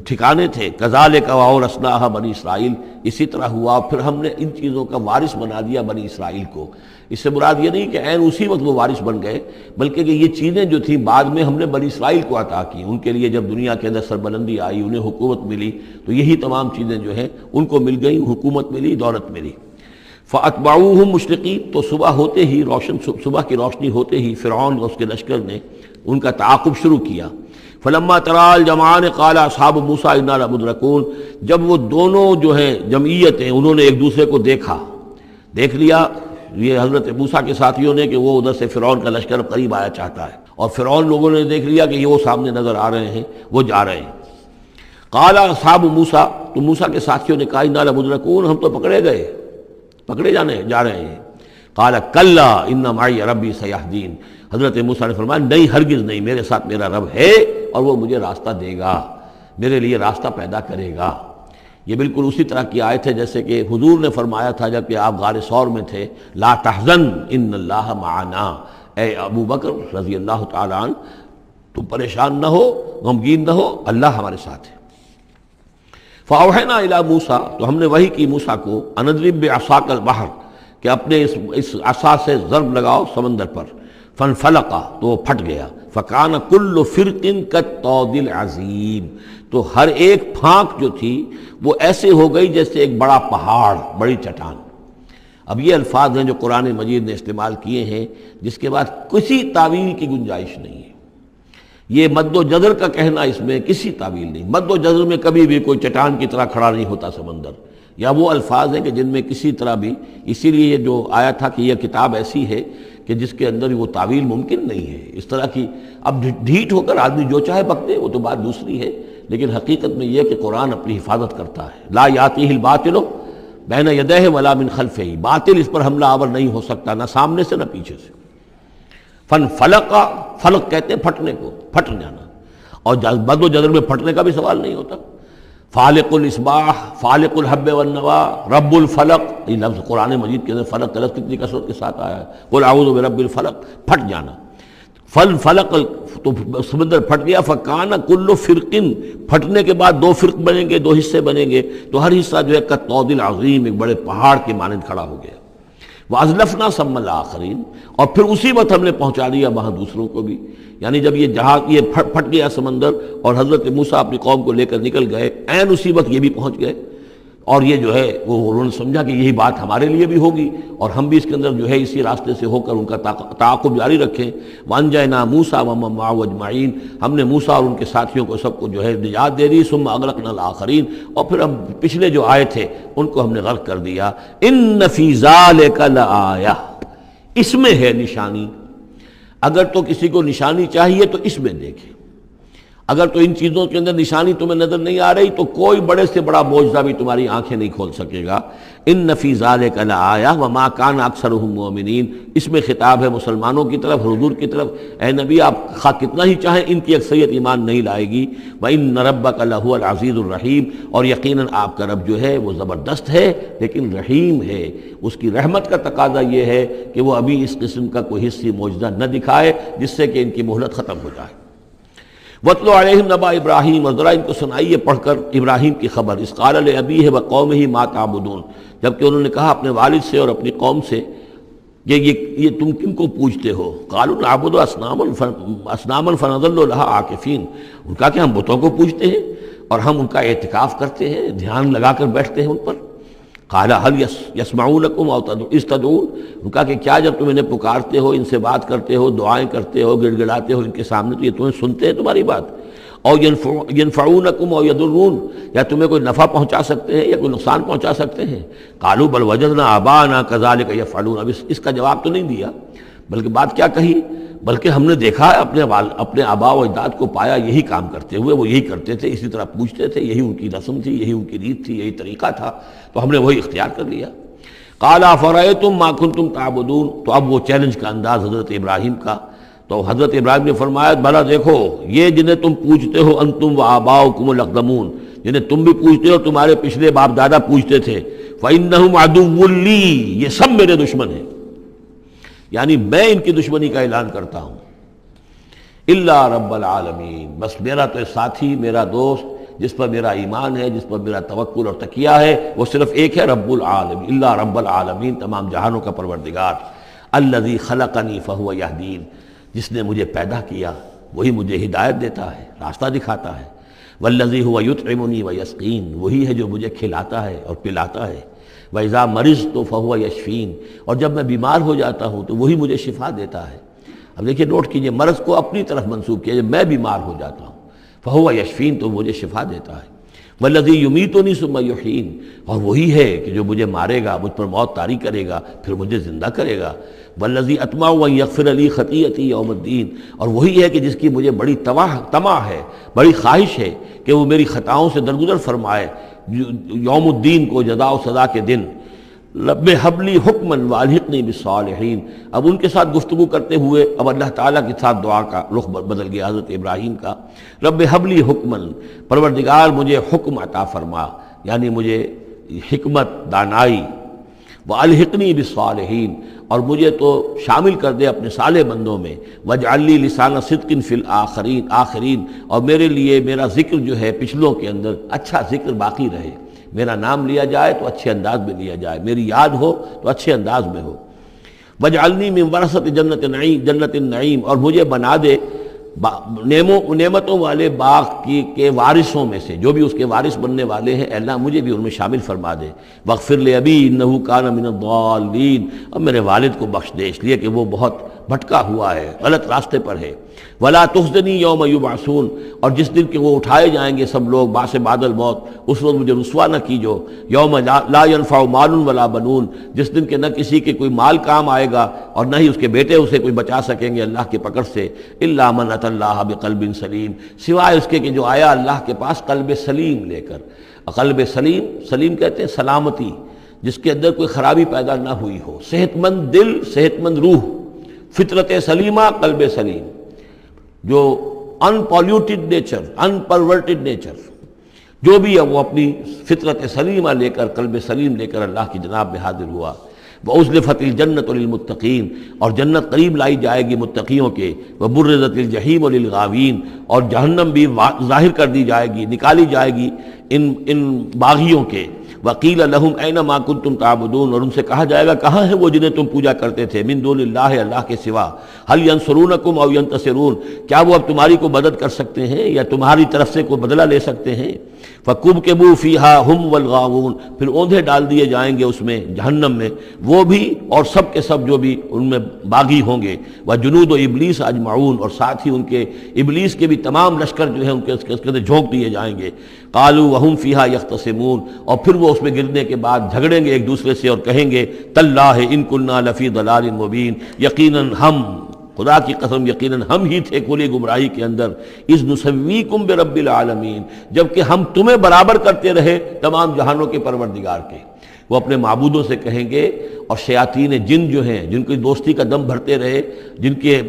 ٹھکانے تھے۔ کذالک وَأَوْرَثْنَاهَا بنی اسرائیل، اسی طرح ہوا پھر ہم نے ان چیزوں کا وارث بنا دیا بنی اسرائیل کو۔ اس سے مراد یہ نہیں کہ عین اسی وقت وہ وارث بن گئے، بلکہ کہ یہ چیزیں جو تھیں بعد میں ہم نے بنی اسرائیل کو عطا کی، ان کے لیے جب دنیا کے اندر سربلندی آئی، انہیں حکومت ملی، تو یہی تمام چیزیں جو ہیں ان کو مل گئیں، حکومت ملی، دولت ملی۔ فَأَتْبَعُوهُمْ مُشْرِقِينَ، تو صبح کی روشنی ہوتے ہی فرعون اور اس کے لشکر نے ان کا تعاقب شروع کیا۔ فلما ترى الجمعان قال اصحاب موسیٰ انا لمدرکون، جب وہ دونوں جو ہیں جمعیتیں انہوں نے ایک دوسرے کو دیکھ لیا، یہ حضرت موسیٰ کے ساتھیوں نے کہ وہ ادھر سے فرعون کا لشکر قریب آیا چاہتا ہے، اور فرعون لوگوں نے دیکھ لیا کہ یہ وہ سامنے نظر آ رہے ہیں، وہ جا رہے ہیں۔ قال اصحاب موسیٰ، تو موسیٰ کے ساتھیوں نے کہا انا لمدرکون، ہم تو پکڑے جا رہے ہیں۔ قال کلا ان معی ربی سیہدین، حضرت موسیٰ نے فرمایا نہیں، ہرگز نہیں، میرے ساتھ میرا رب ہے اور وہ مجھے راستہ دے گا، میرے لیے راستہ پیدا کرے گا۔ یہ بالکل اسی طرح کی آیت ہے جیسے کہ حضور نے فرمایا تھا جب کہ آپ غار ثور میں تھے، لا تحزن ان اللہ معنا، اے ابو بکر رضی اللہ تعالیٰ عنہ تم پریشان نہ ہو، غمگین نہ ہو، اللہ ہمارے ساتھ ہے۔ فاوحینا الی موسیٰ، تو ہم نے وحی کی موسیٰ کو، ان اضرب بعصاک البحر، کہ اپنے اس عصا سے ضرب لگاؤ سمندر پر، فانفلق، تو وہ پھٹ گیا، فکان کل فرق کالطود العظیم، تو ہر ایک پھانک جو تھی وہ ایسے ہو گئی جیسے ایک بڑا پہاڑ، بڑی چٹان۔ اب یہ الفاظ ہیں جو قرآن مجید نے استعمال کیے ہیں، جس کے بعد کسی تعویل کی گنجائش نہیں ہے۔ یہ مد و جزر کا کہنا، اس میں کسی تعویل نہیں۔ مد و جزر میں کبھی بھی کوئی چٹان کی طرح کھڑا نہیں ہوتا سمندر، یا وہ الفاظ ہیں کہ جن میں کسی طرح بھی، اسی لیے یہ جو آیا تھا کہ یہ کتاب ایسی ہے کہ جس کے اندر وہ تعویل ممکن نہیں ہے اس طرح کی۔ اب ڈھیٹ ہو کر آدمی جو چاہے بک دے، وہ تو بات دوسری ہے، لیکن حقیقت میں یہ کہ قرآن اپنی حفاظت کرتا ہے۔ لا یاتیہ الباطل بین یدیہ ولا من خلفہ، باطل اس پر حملہ آور نہیں ہو سکتا، نہ سامنے سے نہ پیچھے سے۔ فانفلق، فلق کہتے ہیں پھٹنے کو، پھٹ جانا، اور بد و جدر میں پھٹنے کا بھی سوال نہیں ہوتا۔ فالق الاصباح، فالق الحب والنوا، رب الفلق، یہ لفظ قرآن مجید کے اندر فلق کا لفظ کتنی کثرت کے ساتھ آیا ہے، قل اعوذ برب الفلق، پھٹ جانا۔ فلق، تو سمندر پھٹ گیا، فکان کل فرقن، پھٹنے کے بعد دو فرق بنیں گے، دو حصے بنیں گے، تو ہر حصہ جو ہے کالطود العظیم، ایک بڑے پہاڑ کے مانند کھڑا ہو گیا۔ وَأَزْلَفْنَا ثَمَّ الْآخَرِينَ، اور پھر اسی وقت ہم نے پہنچا دیا وہاں دوسروں کو بھی، یعنی جب یہ جہاز یہ پھٹ گیا سمندر اور حضرت موسیٰ اپنی قوم کو لے کر نکل گئے، عین اسی وقت یہ بھی پہنچ گئے، اور یہ جو ہے وہ انہوں نے سمجھا کہ یہی بات ہمارے لیے بھی ہوگی اور ہم بھی اس کے اندر جو ہے اسی راستے سے ہو کر ان کا تعاقب جاری رکھیں۔ وَأَنجَيْنَا مُوسَىٰ وَمَن مَّعَهُ أَجْمَعِينَ، ہم نے موسیٰ اور ان کے ساتھیوں کو سب کو جو ہے نجات دے دی۔ ثُمَّ أَغْرَقْنَا الْآخَرِينَ، اور پھر ہم پچھلے جو آئے تھے ان کو ہم نے غرق کر دیا۔ إِنَّ فِي ذَلِكَ لَآيَةً، اس میں ہے نشانی۔ اگر تو کسی کو نشانی چاہیے تو اس میں دیکھے، اگر تو ان چیزوں کے اندر نشانی تمہیں نظر نہیں آ رہی تو کوئی بڑے سے بڑا معجزہ بھی تمہاری آنکھیں نہیں کھول سکے گا۔ ان فی ذلک لآیہ وما کان اکثرهم مؤمنین، اس میں خطاب ہے مسلمانوں کی طرف، حضور کی طرف، اے نبی آپ خواہ کتنا ہی چاہیں ان کی اکثریت ایمان نہیں لائے گی۔ وان ربک لہو العزیز الرحیم، اور یقیناً آپ کا رب جو ہے وہ زبردست ہے لیکن رحیم ہے، اس کی رحمت کا تقاضا یہ ہے کہ وہ ابھی اس قسم کا کوئی حصی معجزہ نہ دکھائے جس سے کہ ان کی مہلت ختم ہو جائے۔ وَاتْلُ عَلَيْهِمْ نَبَأَ إِبْرَاهِيمَ، اور ذرا ان کو سنائیے پڑھ کر ابراہیم کی خبر۔ اذ قَالَ لِأَبِيهِ وَقَوْمِهِ مَا تَعْبُدُونَ، جبکہ انہوں نے کہا اپنے والد سے اور اپنی قوم سے کہ یہ تم کن کو پوجتے ہو؟ قَالُوا نَعْبُدُ أَصْنَامًا فَنَظَلُّ لَهَا عَاكِفِينَ، ان کا کہ ہم بتوں کو پوجتے ہیں اور ہم ان کا اعتکاف کرتے ہیں، دھیان لگا کر بیٹھتے ہیں ان پر۔ قَالَ هَلْ يَسْمَعُونَكُمْ أَوْ إِذْ تَدْعُونَ، ان کا کہ کیا جب تم انہیں پکارتے ہو، ان سے بات کرتے ہو، دعائیں کرتے ہو، گڑ گڑاتے ہو ان کے سامنے تو یہ تمہیں سنتے ہیں تمہاری بات؟ او ینفعونکم او یضرون، یا تمہیں کوئی نفع پہنچا سکتے ہیں یا کوئی نقصان پہنچا سکتے ہیں؟ قالوا بل وجدنا آباءنا كذلك يفعلون، اب اس کا جواب تو نہیں دیا، بلکہ بات کیا کہی، بلکہ ہم نے دیکھا اپنے آباء و اجداد کو پایا یہی کام کرتے ہوئے، وہ یہی کرتے تھے، اسی طرح پوچھتے تھے، یہی ان کی رسم تھی، یہی ان کی ریت تھی، یہی طریقہ تھا، تو ہم نے وہی اختیار کر لیا۔ قال افرأیتم ما کنتم تعبدون، تو اب وہ چیلنج کا انداز حضرت ابراہیم کا، تو حضرت ابراہیم نے فرمایا بھلا دیکھو یہ جنہیں تم پوجتے ہو، انتم و آباؤکم الاقدمون، جنہیں تم بھی پوجتے ہو، تمہارے پچھلے باپ دادا پوجتے تھے، فإنہم عدو لی، یہ سب میرے دشمن ہیں، یعنی میں ان کی دشمنی کا اعلان کرتا ہوں، الا رب العالمین، بس میرا تو ساتھی، میرا دوست جس پر میرا ایمان ہے، جس پر میرا توکل اور تکیہ ہے، وہ صرف ایک ہے، رب العالمین، الا رب العالمین، تمام جہانوں کا پروردگار، الذی خلقنی فہو یہدین، جس نے مجھے پیدا کیا وہی مجھے ہدایت دیتا ہے، راستہ دکھاتا ہے، والذی هو یطعمنی ویسقین، وہی ہے جو مجھے کھلاتا ہے اور پلاتا ہے، وَإِذَا مَرِضْتُ فَهُوَ یشفین، اور جب میں بیمار ہو جاتا ہوں تو وہی مجھے شفا دیتا ہے۔ اب دیکھیے نوٹ کیجئے، مرض کو اپنی طرف منسوب کیا، جب میں بیمار ہو جاتا ہوں فَهُوَ یشفین، تو مجھے شفا دیتا ہے، وَالَّذِي يُمِيتُنِي ثُمَّ يُحْيِينِ، اور وہی ہے کہ جو مجھے مارے گا، مجھ پر موت طاری کرے گا، پھر مجھے زندہ کرے گا، وَالَّذِي أَطْمَعُ أَن يَغْفِرَ لِي خَطِيئَتِي يَوْمَ الدِّينِ، اور وہی ہے کہ جس کی مجھے بڑی طمع ہے، بڑی خواہش ہے کہ وہ میری خطاؤں سے درگزر فرمائے یوم الدین کو، جزا و سزا کے دن۔ رب ہب لی حکما والحقنی بالصالحین، اب ان کے ساتھ گفتگو کرتے ہوئے اب اللہ تعالیٰ کے ساتھ دعا کا رخ بدل گیا حضرت ابراہیم کا، رب ہب لی حکما، پروردگار مجھے حکم عطا فرما، یعنی مجھے حکمت، دانائی، والحقنی بالصالحین، اور مجھے تو شامل کر دے اپنے صالح بندوں میں، واجعل لی لسان صدق فی الآخرین، اور میرے لیے میرا ذکر جو ہے پچھلوں کے اندر اچھا ذکر باقی رہے، میرا نام لیا جائے تو اچھے انداز میں لیا جائے، میری یاد ہو تو اچھے انداز میں ہو، واجعلنی من ورثۃ جنت النعیم، اور مجھے بنا دے نعمتوں والے باغ کے وارثوں میں سے، جو بھی اس کے وارث بننے والے ہیں، اے اللہ مجھے بھی ان میں شامل فرما دے، واغفر لأبی انہ کان من الضالین، اور میرے والد کو بخش دے اس لیے کہ وہ بہت بھٹکا ہوا ہے، غلط راستے پر ہے، ولا تخزنی یوم یبعثون، اور جس دن کہ وہ اٹھائے جائیں گے سب لوگ بعد بعد الموت، اس وقت مجھے رسوا نہ کیجو، یوم لا ینفع مال ولا بنون، جس دن کہ نہ کسی کے کوئی مال کام آئے گا اور نہ ہی اس کے بیٹے اسے کوئی بچا سکیں گے اللہ کی پکڑ سے، الا من اتى اللہ بقلب سلیم، سوائے اس کے کہ جو آیا اللہ کے پاس قلب سلیم لے کر۔ قلب سلیم، سلیم کہتے ہیں سلامتی، جس کے اندر کوئی خرابی پیدا نہ ہوئی ہو، صحت مند دل، صحت مند روح، فطرت سلیمہ، قلب سلیم، جو ان پالیوٹیڈ نیچر، ان پرورٹڈ نیچر، جو بھی ہے وہ اپنی فطرت سلیمہ لے کر، قلب سلیم لے کر اللہ کی جناب میں حاضر ہوا۔ وَأُزْلِفَتِ الْجَنَّةُ لِلْمُتَّقِينَ، اور جنت قریب لائی جائے گی متقیوں کے، وَبُرِّزَتِ الْجَحِيمُ لِلْغَاوِينَ، اور جہنم بھی ظاہر کر دی جائے گی، نکالی جائے گی ان باغیوں کے، وَقِيلَ لَهُمْ أَيْنَ مَا كُنْتُمْ تَعْبُدُونَ، اور ان سے کہا جائے گا کہاں ہیں وہ جنہیں تم پوجا کرتے تھے، مِن دُونِ اللَّهِ، اللہ کے سوا، هَلْ يَنْصُرُونَكُمْ أَوْ يَنْتَصِرُونَ، کیا وہ اب تمہاری کو مدد کر سکتے ہیں یا تمہاری طرف سے کوئی بدلہ لے سکتے ہیں؟ فَكُبْكِبُوا فِيهَا هُمْ وَالْغَاوُونَ، پھر اوندھے ڈال دیے جائیں گے اس میں، جہنم میں، وہ بھی اور سب کے سب جو بھی ان میں باغی ہوں گے، وَجُنُودُ إِبْلِيسَ أَجْمَعُونَ، اور ساتھ ہی ان کے ابلیس کے بھی تمام لشکر جو ہیں ان کے اس کے اندر جھونک دیے جائیں گے، قَالُوا وَهُمْ فِيهَا يَخْتَصِمُونَ، اور پھر وہ اس میں گرنے کے بعد جھگڑیں گے ایک دوسرے سے اور کہیں گے تَاللَّهِ إِن كُنَّا لَفِي ضَلَالٍ مُبِينٍ، یقیناً ہم، خدا کی قسم یقیناً ہم ہی تھے کھلی گمراہی کے اندر، اذ نسویکم برب العالمین، جبکہ ہم تمہیں برابر کرتے رہے تمام جہانوں کے پروردگار کے۔ وہ اپنے معبودوں سے کہیں گے، اور شیاطین جن جو ہیں، جن کی دوستی کا دم بھرتے رہے، جن کے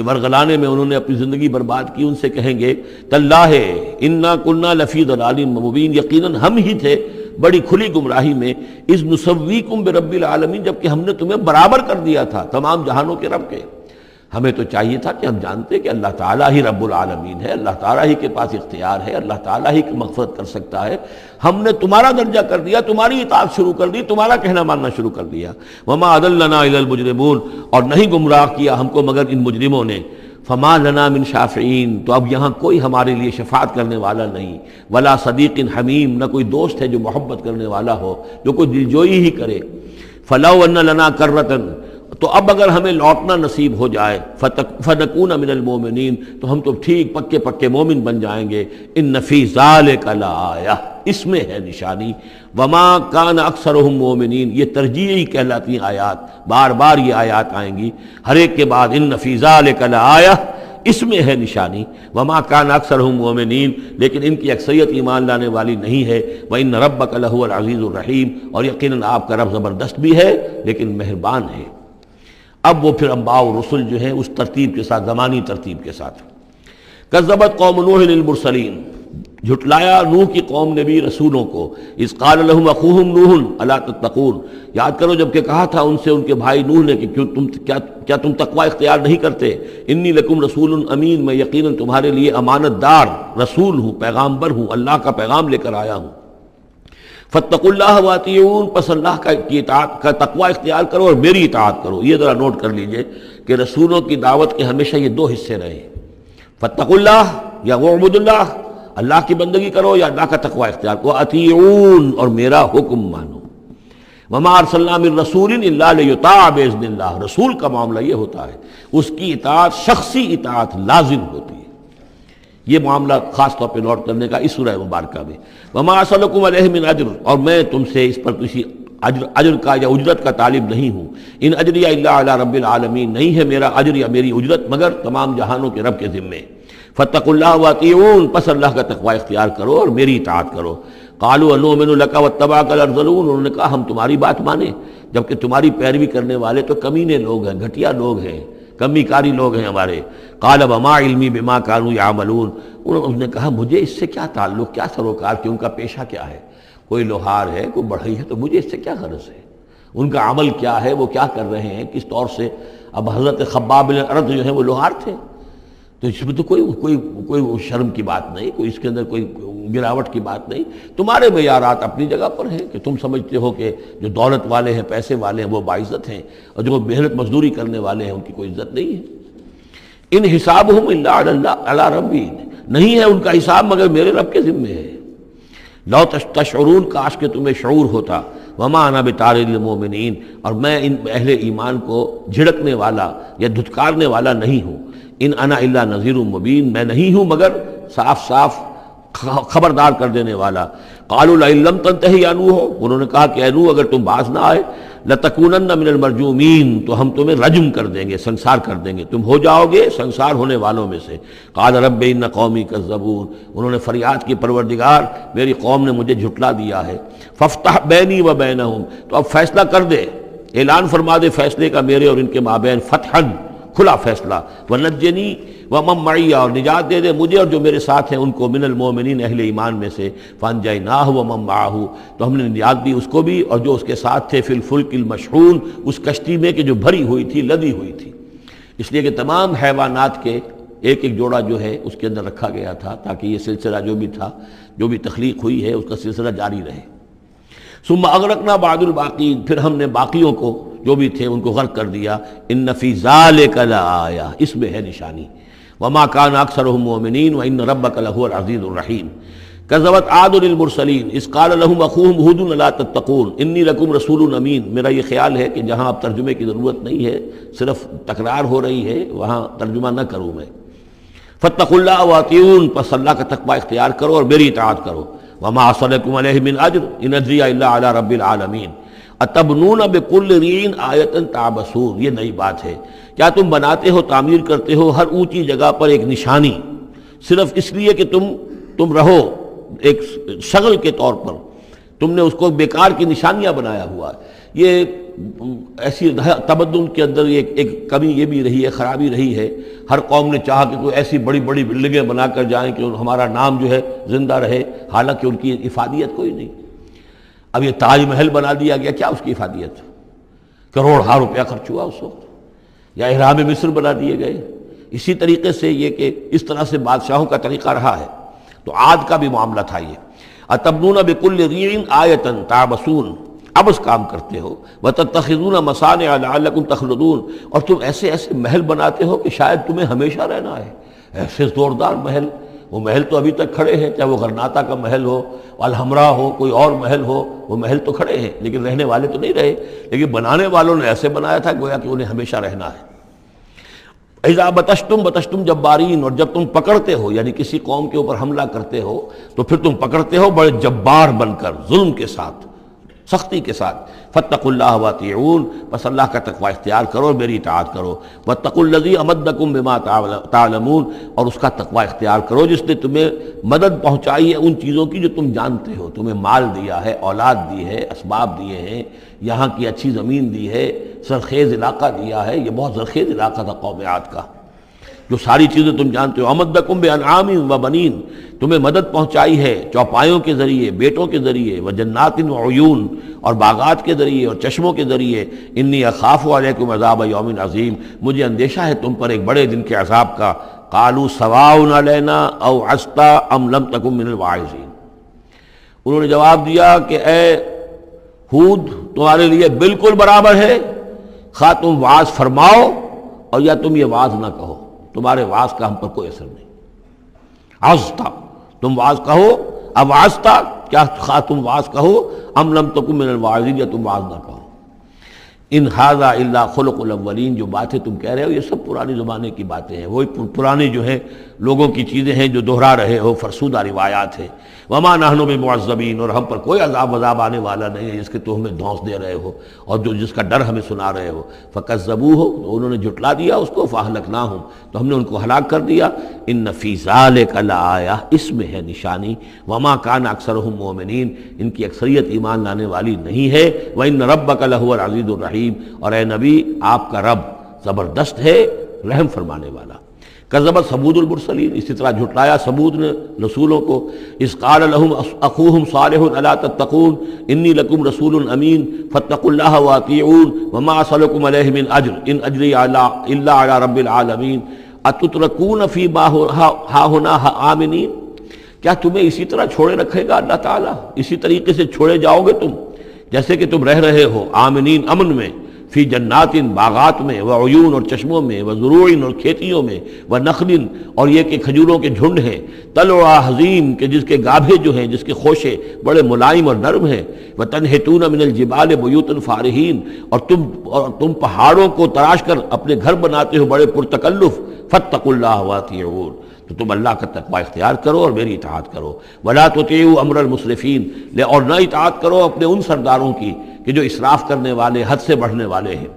ورغلانے میں انہوں نے اپنی زندگی برباد کی، ان سے کہیں گے تاللہ انا کنا لفی ضلال مبین، یقیناً ہم ہی تھے بڑی کھلی گمراہی میں، اذ نسویکم برب العالمین، جبکہ ہم نے تمہیں برابر کر دیا تھا تمام جہانوں کے رب کے۔ ہمیں تو چاہیے تھا کہ ہم جانتے کہ اللہ تعالیٰ ہی رب العالمین ہے، اللہ تعالیٰ ہی کے پاس اختیار ہے، اللہ تعالیٰ ہی کی مغفرت کر سکتا ہے، ہم نے تمہارا درجہ کر دیا، تمہاری اطاعت شروع کر دی، تمہارا کہنا ماننا شروع کر دیا۔ وما اضلنا الا المجرمون، اور نہیں گمراہ کیا ہم کو مگر ان مجرموں نے۔ فما لنا من شافعین، تو اب یہاں کوئی ہمارے لیے شفاعت کرنے والا نہیں، ولا صدیق حمیم، نہ کوئی دوست ہے جو محبت کرنے والا ہو، جو کوئی دلجوئی ہی کرے۔ فلو ان لنا کرۃ، تو اب اگر ہمیں لوٹنا نصیب ہو جائے فنکون من المومنین، تو ہم تو ٹھیک پکے پکے مومن بن جائیں گے۔ ان فی ذالک لآیہ، اس میں ہے نشانی۔ وما کان اکثرہم مومنین، یہ ترجیحی کہلاتی ہیں آیات، بار بار یہ آیات آئیں گی ہر ایک کے بعد، ان فی ذالک لآیہ، اس میں ہے نشانی۔ وما کان اکثرہم مومنین، لیکن ان کی اکثریت ایمان لانے والی نہیں ہے۔ وان ربک لہو العزیز الرحیم، اور یقیناً آپ کا رب زبردست بھی ہے لیکن مہربان ہے۔ اب وہ پھر انبیاء و رسل جو ہیں اس ترتیب کے ساتھ، زمانی ترتیب کے ساتھ۔ کذبت قوم نوح المرسلین، جھٹلایا نوح کی قوم نے بھی رسولوں کو۔ اذ قال لهم اخوهم نوح الا تتقون، یاد کرو جب کہ کہا تھا ان سے ان کے بھائی نوح نے کہ کیا تم تقوی اختیار نہیں کرتے؟ انی لکم رسول امین، میں یقیناً تمہارے لیے امانت دار رسول ہوں، پیغامبر ہوں، اللہ کا پیغام لے کر آیا ہوں۔ فاتقوا اللہ واطیعون، پس اللہ کی اطاعت کا تقوی اختیار کرو اور میری اطاعت کرو۔ یہ ذرا نوٹ کر لیجئے کہ رسولوں کی دعوت کے ہمیشہ یہ دو حصے رہے ہیں، فاتقوا اللہ یا وعبدوا اللہ، اللہ کی بندگی کرو یا اللہ کا تقوی اختیار کرو، اطیعون اور میرا حکم مانو۔ وما ارسلنا من رسول الا لیطاع باذن اللہ، رسول کا معاملہ یہ ہوتا ہے اس کی اطاعت شخصی اطاعت لازم ہوتی ہے۔ یہ معاملہ خاص طور پہ نوٹ کرنے کا اس سورہ مبارکہ میں۔ وما اسألکم علیہ من اجر، اور میں تم سے اس پر کسی اجر کا یا اجرت کا طالب نہیں ہوں۔ ان اجریہ الا علی رب العالمین، نہیں ہے میرا اجر یا میری اجرت مگر تمام جہانوں کے رب کے ذمے۔ فاتقوا اللہ واطیعون، پس اللہ کا تقوی اختیار کرو اور میری اطاعت کرو۔ قالوا انؤمن لک واتبعک الارذلون، انہوں نے کہا ہم تمہاری بات مانیں جبکہ تمہاری پیروی کرنے والے تو کمینے لوگ ہیں، گھٹیا لوگ ہیں، کمی کاری لوگ ہیں ہمارے۔ قال وما علمی بما كانوا يعملون، انہوں نے کہا مجھے اس سے کیا تعلق، کیا سروکار کہ ان کا پیشہ کیا ہے، کوئی لوہار ہے، کوئی بڑھئی ہے، تو مجھے اس سے کیا غرض ہے، ان کا عمل کیا ہے، وہ کیا کر رہے ہیں، کس طور سے۔ اب حضرت خباب بن الارض جو ہیں وہ لوہار تھے، تو اس میں تو کوئی شرم کی بات نہیں، کوئی اس کے اندر کوئی گراوٹ کی بات نہیں۔ تمہارے معیارات اپنی جگہ پر ہیں کہ تم سمجھتے ہو کہ جو دولت والے ہیں، پیسے والے ہیں وہ باعزت ہیں، اور جو محنت مزدوری کرنے والے ہیں ان کی کوئی عزت نہیں ہے۔ ان حسابہم الا علی ربی، نہیں ہے ان کا حساب مگر میرے رب کے ذمے ہے۔ لو تشعرون، کاش کہ تمہیں شعور ہوتا۔ وما انا بطارد المؤمنین، اور میں ان اہل ایمان کو جھڑکنے والا یا دھتکارنے والا نہیں ہوں۔ ان انا الا نذیر مبین، میں نہیں ہوں مگر صاف صاف خبردار کر دینے والا۔ قالوا لئن لم تنتهِ یا نوح، انہوں نے کہا کہ اے نوح اگر تم باز نہ آئے، لتکونن من المرجومین، تو ہم تمہیں رجم کر دیں گے، سنسار کر دیں گے، تم ہو جاؤ گے سنسار ہونے والوں میں سے۔ قال رب ان قومی کذبون، انہوں نے فریاد کی پروردگار میری قوم نے مجھے جھٹلا دیا ہے۔ فافتح بینی و بینہم، تو اب فیصلہ کر دے، اعلان فرما دے فیصلے کا میرے اور ان کے مابین، فتحا کھلا فیصلہ، ونجنی ومن معی، اور نجات دے دے مجھے اور جو میرے ساتھ ہیں ان کو، من المؤمنین اہل ایمان میں سے۔ فانجیناہ ومن معہ، تو ہم نے نجات دی اس کو بھی اور جو اس کے ساتھ تھے، فی الفلک المشحون، اس کشتی میں کہ جو بھری ہوئی تھی، لدی ہوئی تھی، اس لیے کہ تمام حیوانات کے ایک ایک جوڑا جو ہے اس کے اندر رکھا گیا تھا تاکہ یہ سلسلہ جو بھی تھا، جو بھی تخلیق ہوئی ہے اس کا سلسلہ جاری رہے۔ ثم اغرقنا بعد الباقین، پھر ہم نے باقیوں کو جو بھی تھے ان کو غرق کر دیا۔ ان فی ذالک لآیہ، اس میں ہے نشانی۔ وما کان اکثرہم مومنین وان ربک لہو العزیز الرحیم۔ کذبت عاد المرسلین اذ قال لهم اخوهم ہود الا تتقون انی لکم رسول امین۔ میرا یہ خیال ہے کہ جہاں اب ترجمے کی ضرورت نہیں ہے، صرف تکرار ہو رہی ہے، وہاں ترجمہ نہ کروں میں۔ فاتقوا اللہ واطیعون، پس اللہ کا تقوی اختیار کرو اور میری اطاعت کرو۔ وما اسألکم علیہ من اجر ان اجریہ الا علی رب العالمین۔ اتبنون بکل ریع آیۃ تعبثون، یہ نئی بات ہے، کیا تم بناتے ہو، تعمیر کرتے ہو ہر اونچی جگہ پر ایک نشانی، صرف اس لیے کہ تم رہو ایک شغل کے طور پر، تم نے اس کو بیکار کی نشانیاں بنایا ہوا ہے۔ یہ ایسی تمدن کے اندر ایک کمی یہ بھی رہی ہے، خرابی رہی ہے، ہر قوم نے چاہا کہ کوئی ایسی بڑی بڑی بلڈنگیں بنا کر جائیں کہ ہمارا نام جو ہے زندہ رہے، حالانکہ ان کی افادیت کوئی نہیں۔ اب یہ تاج محل بنا دیا گیا، کیا اس کی افادیت؟ کروڑ روپیہ خرچ ہوا اس وقت، یا احرام مصر بنا دیے گئے۔ اسی طریقے سے یہ کہ اس طرح سے بادشاہوں کا طریقہ رہا ہے، تو عاد کا بھی معاملہ تھا یہ۔ اتبنون بکل ریع آیۃ تعبثون، عبث کام کرتے ہو، وتتخذون مصانع لعلکم تخلدون، اور تم ایسے ایسے محل بناتے ہو کہ شاید تمہیں ہمیشہ رہنا ہے، ایسے زوردار محل وہ محل تو ابھی تک کھڑے ہیں، چاہے وہ غرناطہ کا محل ہو، الحمرا ہو، کوئی اور محل ہو، وہ محل تو کھڑے ہیں لیکن رہنے والے تو نہیں رہے، لیکن بنانے والوں نے ایسے بنایا تھا گویا کہ انہیں ہمیشہ رہنا ہے۔ اذا بطشتم بطشتم جبارین، اور جب تم پکڑتے ہو یعنی کسی قوم کے اوپر حملہ کرتے ہو تو پھر تم پکڑتے ہو بڑے جبار بن کر، ظلم کے ساتھ، سختی کے ساتھ۔ فاتقوا اللہ واطیعون، بس اللہ کا تقوی اختیار کرو اور میری اطاعت کرو۔ واتقوا الذی امدکم بما تعلمون، اور اس کا تقوی اختیار کرو جس نے تمہیں مدد پہنچائی ہے ان چیزوں کی جو تم جانتے ہو، تمہیں مال دیا ہے، اولاد دی ہے، اسباب دیے ہیں، یہاں کی اچھی زمین دی ہے، زرخیز علاقہ دیا ہے۔ یہ بہت زرخیز علاقہ تھا قوم عاد کا، جو ساری چیزیں تم جانتے ہو۔ امدکم بانعام وبنین، تمہیں مدد پہنچائی ہے چوپایوں کے ذریعے، بیٹوں کے ذریعے، وجنات وعیون، اور باغات کے ذریعے اور چشموں کے ذریعے۔ انی اخاف علیکم عذاب یوم عظیم، مجھے اندیشہ ہے تم پر ایک بڑے دن کے عذاب کا۔ قالوا سواء علینا او عصت ام لم تکن من الواعظین، انہوں نے جواب دیا کہ اے ہود، تمہارے لیے بالکل برابر ہے، خواہ تم واعظ فرماؤ اور یا تم یہ واعظ نہ کہو، تمہارے واعظ کا ہم پر کوئی اثر نہیں۔ عظتا، تم واعظ کہو، اب عظتا کیا، خواہ تم واعظ کہو، ام لم تکن من الواعظین، یا تم واعظ نہ کہو۔ ان ھذا الا خلق الاولین، جو باتیں تم کہہ رہے ہو یہ سب پرانے زمانے کی باتیں ہیں، وہی پرانے جو ہیں لوگوں کی چیزیں ہیں جو دہرا رہے ہو، فرسودہ روایات ہیں۔ وما نحن بمعذبین، اور ہم پر کوئی عذاب آنے والا نہیں ہے جس کے تو ہمیں دھونس دے رہے ہو اور جس کا ڈر ہمیں سنا رہے ہو۔ فکذبوہ، تو انہوں نے جھٹلا دیا اس کو، فاہلکناہم، تو ہم نے ان کو ہلاک کر دیا۔ ان فی ذلک لآیہ، اس میں ہے نشانی۔ وما کان اکثرہم مؤمنین، ان کی اکثریت ایمان لانے والی نہیں ہے۔ وان ربک لہو العزیز الرحیم، اور اے نبی آپ کا رب زبردست ہے، رحم فرمانے والا۔ کذبت ثمود المرسلین، اسی طرح جھٹلایا ثمود نے رسولوں کو۔ اذ قال لهم اخوهم صالح الا تتقون انی لکم رسول امین فاتقوا اللہ واطیعون وما اسألکم علیہ من اجر ان اجری الا علی رب العالمین اتترکون فیما ہاہنا آمنین، کیا تمہیں اسی طرح چھوڑے رکھے گا اللہ تعالیٰ، اسی طریقے سے چھوڑے جاؤ گے تم جیسے کہ تم رہ رہے ہو، آمنین امن میں، فی جنات باغات میں، وعیون اور چشموں میں، وزروع اور کھیتیوں میں، ونخل اور یہ کہ کھجوروں کے جھنڈ ہیں، طلعھا حظیم کہ جس کے گابھے جو ہیں، جس کے خوشے بڑے ملائم اور نرم ہیں، وتنحتون من الجبال بیوتا فارہین، اور تم پہاڑوں کو تراش کر اپنے گھر بناتے ہو بڑے پرتکلف۔ فاتقوا اللہ واطیعون، تو تم اللہ کا تقوی اختیار کرو اور میری اطاعت کرو۔ ولا تطیعوا امر المسرفین، اور نہ اطاعت کرو اپنے ان سرداروں کی کہ جو اسراف کرنے والے، حد سے بڑھنے والے ہیں۔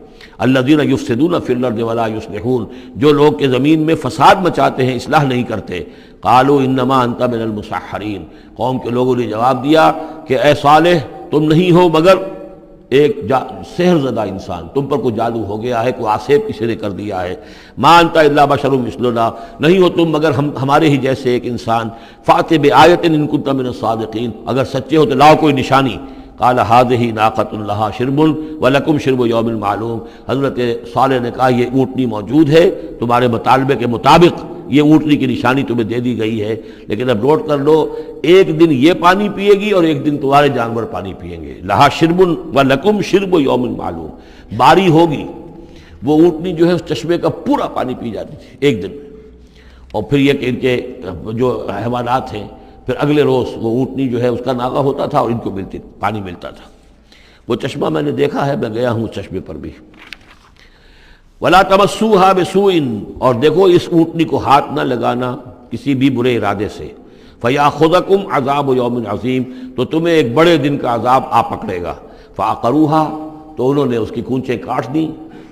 الذین یفسدون فی الارض ولا یصلحون، جو لوگ کہ زمین میں فساد مچاتے ہیں، اصلاح نہیں کرتے۔ قالوا انما انت من المسحرین، قوم کے لوگوں نے جواب دیا کہ اے صالح تم نہیں ہو مگر ایک سحر زدہ انسان، تم پر کوئی جادو ہو گیا ہے، کوئی آسیب کسی نے کر دیا ہے۔ ما انت الا بشر مثلنا، نہیں ہو تم مگر ہمارے ہی جیسے ایک انسان۔ فأت بآیۃ ان کنت من الصادقین، اگر سچے ہو تو لاؤ کوئی نشانی۔ قال هذه ناقۃ لها شرب ولکم شرب یوم معلوم، حضرت صالح نے کہا یہ اونٹنی موجود ہے، تمہارے مطالبے کے مطابق یہ اونٹنی کی نشانی تمہیں دے دی گئی ہے، لیکن اب نوٹ کر لو ایک دن یہ پانی پیے گی اور ایک دن تمہارے جانور پانی پیئیں گے۔ لہا شرب ولکم شرب یوم معلوم، باری ہوگی، وہ اونٹنی جو ہے اس چشمے کا پورا پانی پی جاتی تھی ایک دن میں، اور پھر یہ کہ ان کے جو حیوانات ہیں پھر اگلے روز وہ اونٹنی جو ہے اس کا ناغہ ہوتا تھا اور ان کو پانی ملتا تھا۔ وہ چشمہ میں نے دیکھا ہے، میں گیا ہوں چشمے پر بھی۔ ولا تمسوها بسوء، اور دیکھو اس اونٹنی کو ہاتھ نہ لگانا کسی بھی برے ارادے سے۔ فیاخذکم عذاب یوم عظیم، تو تمہیں ایک بڑے دن کا عذاب آ پکڑے گا۔ فعقروها، تو انہوں نے اس کی کونچیں کاٹ دی،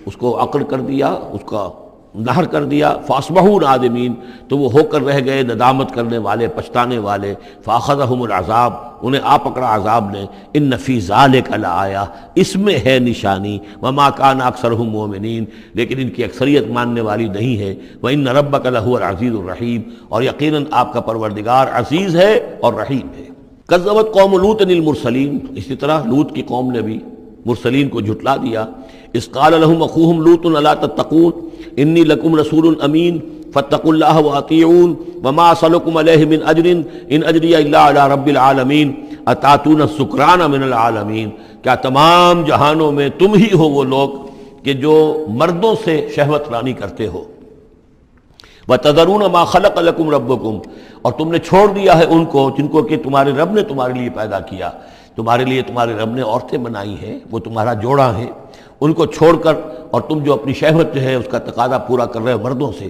اس کو عقر کر دیا، اس کا نہر کر دیا۔ فاصبحوا نادمین، تو وہ ہو کر رہ گئے ندامت کرنے والے، پچھتانے والے۔ فاخذہم العذاب، انہیں آ پکڑا عذاب نے۔ ان فی ذلک لآیہ، اس میں ہے نشانی۔ وما کان اکثرہم مؤمنین، لیکن ان کی اکثریت ماننے والی نہیں ہے۔ وان ربک لہو العزیز الرحیم، اور یقیناً آپ کا پروردگار عزیز ہے اور رحیم ہے۔ کذبت قوم لوط المرسلین، اسی طرح لوط کی قوم نے بھی مرسلین کو جھٹلا دیا۔ اذ قال لهم اخوهم لوط الا تتقون انی لکم رسول امین فاتقوا اللہ واطیعون وما اسألکم علیہ من اجر ان اجری الا علی رب العالمین اتاتون السکران من العالمین، کیا تمام جہانوں میں تم ہی ہو وہ لوگ کہ جو مردوں سے شہوت رانی کرتے ہو۔ وتذرون ما خلق لکم ربکم، اور تم نے چھوڑ دیا ہے ان کو جن کو کہ تمہارے رب نے تمہارے لیے پیدا کیا، تمہارے لیے تمہارے رب نے عورتیں بنائی ہیں، وہ تمہارا جوڑا ہیں، ان کو چھوڑ کر اور تم جو اپنی شہوت جو ہے اس کا تقاضا پورا کر رہے ہو مردوں سے۔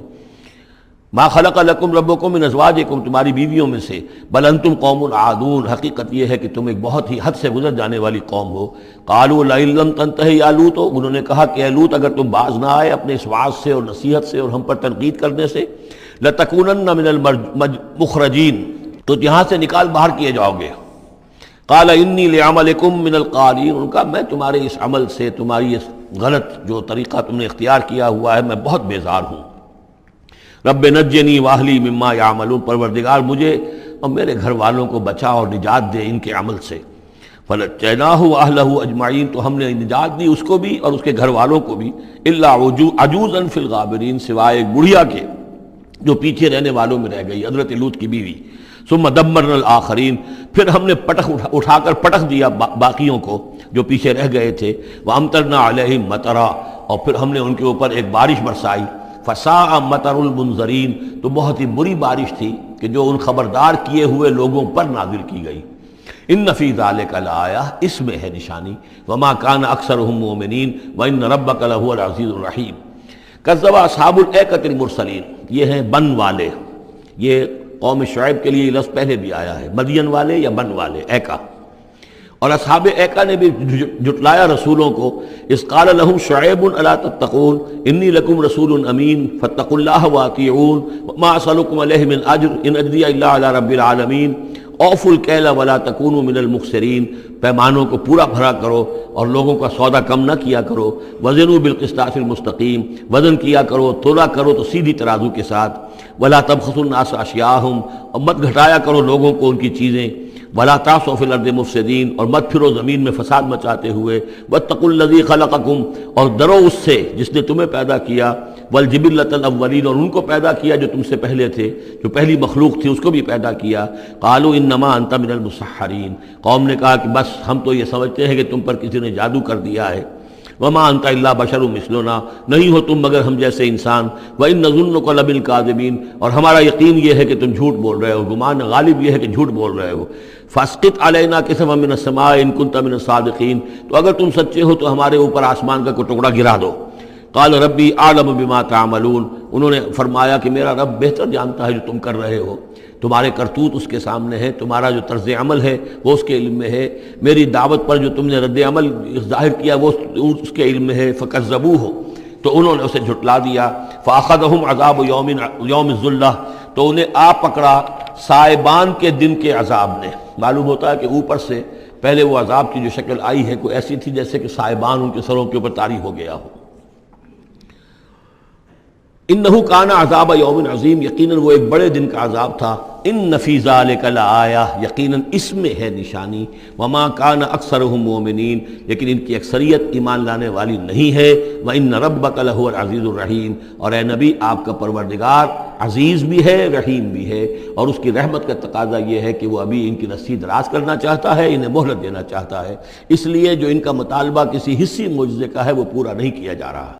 ما خلق لکم ربکم من ازواجکم، تمہاری بیویوں میں سے، بل انتم قوم عادون، حقیقت یہ ہے کہ تم ایک بہت ہی حد سے گزر جانے والی قوم ہو۔ قالوا لئن لم تنتہی یا لوط، انہوں نے کہا کہ اے لوط اگر تم باز نہ آئے اپنے اس وعظ سے اور نصیحت سے اور ہم پر تنقید کرنے سے، لتکونن من المخرجین، تو یہاں سے نکال باہر کیے جاؤ گے۔ قال انی لعملکم من القالین، ان کا میں تمہارے اس عمل سے، تمہاری اس غلط جو طریقہ تم نے اختیار کیا ہوا ہے، میں بہت بیزار ہوں۔ رب نجنی واہلی مما یعملون، پروردگار مجھے اور میرے گھر والوں کو بچا اور نجات دے ان کے عمل سے۔ فنجیناہ واہلہ اجمعین، تو ہم نے نجات دی اس کو بھی اور اس کے گھر والوں کو بھی، الا عجوزا فی الغابرین، سوائے ایک بڑھیا کے جو پیچھے رہنے والوں میں رہ گئی، حضرت لوط کی بیوی۔ ثم دمرنا الآخرین، پھر ہم نے اٹھا کر پٹخ دیا باقیوں کو جو پیچھے رہ گئے تھے۔ وامطرنا علیہم مطرا، اور پھر ہم نے ان کے اوپر ایک بارش برسائی۔ فساء مطر المنذرین، تو بہت ہی بری بارش تھی کہ جو ان خبردار کیے ہوئے لوگوں پر نازل کی گئی۔ ان فی ذلک لآیہ، اس میں ہے نشانی۔ وما کان اکثرهم مؤمنین وان ربک لہو العزیز الرحیم۔ کذب اصحاب الایکۃ المرسلین، یہ ہیں بن والے، یہ قوم شعیب کے لیے یہ لفظ پہلے بھی آیا ہے، مدین والے یا بن والے، ایکا۔ اور اصحاب ایکا نے بھی جھٹلایا رسولوں کو۔ اذ قال لهم شعیب الا تتقون انی لکم رسول امین فاتقوا اللہ واطیعون وما اسألکم علیہ من اجر ان اجریہ الا علی رب العالمین اوفوا الکیل ولا تکونوا من المخسرین، پیمانوں کو پورا بھرا کرو اور لوگوں کا سودا کم نہ کیا کرو۔ وزنوا بالقسطاس المستقیم، وزن کیا کرو، تولا کرو تو سیدھی ترازو کے ساتھ۔ ولا تبخسوا الناس اشیاءہم، اور مت گھٹایا کرو لوگوں کو ان کی چیزیں۔ ولا تعصوا فی الارض مفسدین، اور مت پھرو زمین میں فساد مچاتے ہوئے۔ واتقوا الذی خلقکم، اور ڈرو اس سے جس نے تمہیں پیدا کیا۔ والجبلۃ الاولین، اور ان کو پیدا کیا جو تم سے پہلے تھے، جو پہلی مخلوق تھی اس کو بھی پیدا کیا۔ قالوا انما انت من المسحرین، قوم نے کہا کہ بس ہم تو یہ سمجھتے ہیں کہ تم پر کسی نے جادو کر دیا ہے۔ وما انت الا بشر مثلنا، نہیں ہو تم مگر ہم جیسے انسان۔ وان نظنک لمن الکاذبین، اور ہمارا یقین یہ ہے کہ تم جھوٹ بول رہے ہو، گمان غالب یہ ہے کہ جھوٹ بول رہے ہو۔ فاسقط علینا کسفا من السماء ان کنت من الصادقین، تو اگر تم سچے ہو تو ہمارے اوپر آسمان کا کوئی ٹکڑا گرا دو۔ قال ربی اعلم بما تعملون، انہوں نے فرمایا کہ میرا رب بہتر جانتا ہے جو تم کر رہے ہو، تمہارے کرتوت اس کے سامنے ہے، تمہارا جو طرز عمل ہے وہ اس کے علم میں ہے، میری دعوت پر جو تم نے رد عمل ظاہر کیا وہ اس کے علم میں ہے۔ فکذبوہ، تو انہوں نے اسے جھٹلا دیا۔ فاخذہم عذاب یوم الذلہ، تو انہیں آ پکڑا سائبان کے دن کے عذاب نے۔ معلوم ہوتا ہے کہ اوپر سے پہلے وہ عذاب کی جو شکل آئی ہے کوئی ایسی تھی جیسے کہ سائبان ان کے سروں کے اوپر طاری ہو گیا ہو۔ انہ کان عذاب یوم عظیم، یقیناً وہ ایک بڑے دن کا عذاب تھا۔ ان فی ذلک لآیہ، یقیناً اس میں ہے نشانی۔ وما کان اکثرهم مؤمنین، لیکن ان کی اکثریت ایمان لانے والی نہیں ہے۔ وان ربک لہو العزیز الرحیم، اور اے نبی آپ کا پروردگار عزیز بھی ہے رحیم بھی ہے، اور اس کی رحمت کا تقاضا یہ ہے کہ وہ ابھی ان کی رسی دراز کرنا چاہتا ہے، انہیں مہلت دینا چاہتا ہے، اس لیے جو ان کا مطالبہ کسی حصی معجزے کا ہے وہ پورا نہیں کیا جا رہا۔